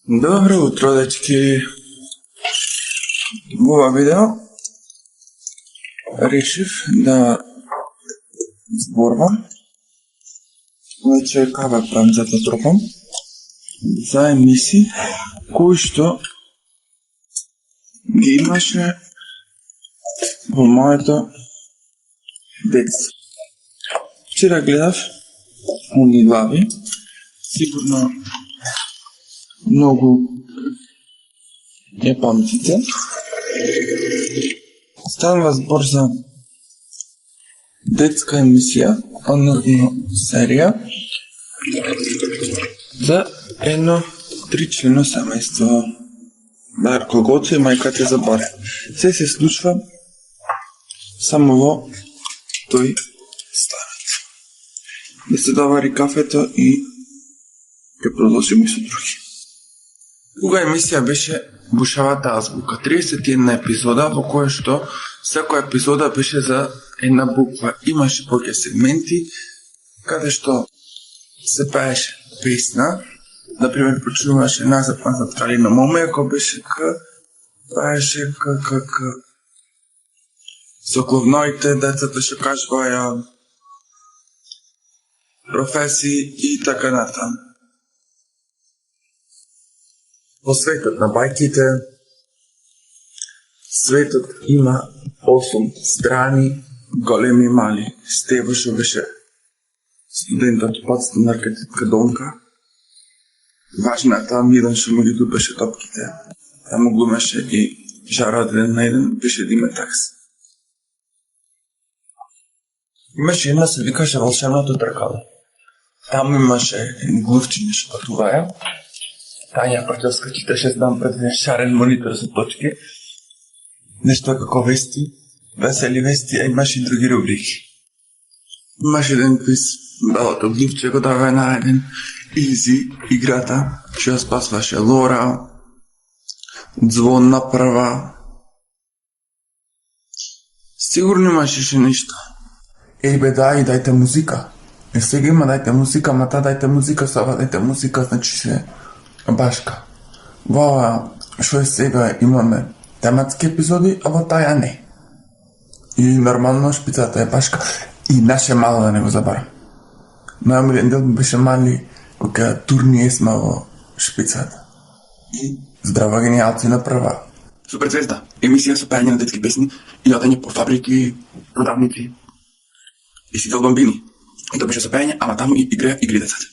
Добро утро, дечки! Во ова видео решив да зборувам, вече каве правим за да тропам, за емисии кои што ги имаше во моето детство. Вчера гледав онги глави, сигурно многу ја памтите. Станува збор за детска емисија, односно серија, за едно тричлено семејство. Дарко Гоце и мајката Заборе. Се случва само во тој станот. Да се довари кафето и ќе продолжиме со други. Друга емисија беше Бушавата азбука, 31 епизода, во која што секоја епизода беше за една буква. Имаше повеќе сегменти, каде што се пееше песна. Например, почнуваше назад кралина моме, ако беше К, пееше К. Со кловноите, децата што кажуваја професии и така натаму. Во светот на бајките, светот има 8 страни, големи и мали. Стево што беше студентот подстандар кај Донка. Важната Милан што му ги тупеше топките. Таму глумеше и Жара од 1 на 1, беше Димитакс. Имаше една се викаше Волшебното тркало. Таму имаше глувчиња што патуваја. Тања Пачовска читаше знам пред шарен монитор со точки. Нешто како вести, весели вести, а имаше и други рубрики. Имаше еден квиз, белото глувче го дава на еден Изи играта, што ја спасваше Лора, Звон направа. Сигурно имаше нешто. Еј бе, дајте музика. Сега има дајте музика, ма дајте музика, сава дајте музика, значи се башка. Во ова што е сега имаме тематски епизоди, а во таја не. И нормално шпицата е башка. И наше мало да не го забарам. Најмилен дел беше мали кога турни есма во шпицата. И здрава генијалци на прва. Супер звезда, емисија со пеење на детски песни и одење по фабрики, продавници и си дел бомбини. И тоа беше со пеење, ама таму и игри децата.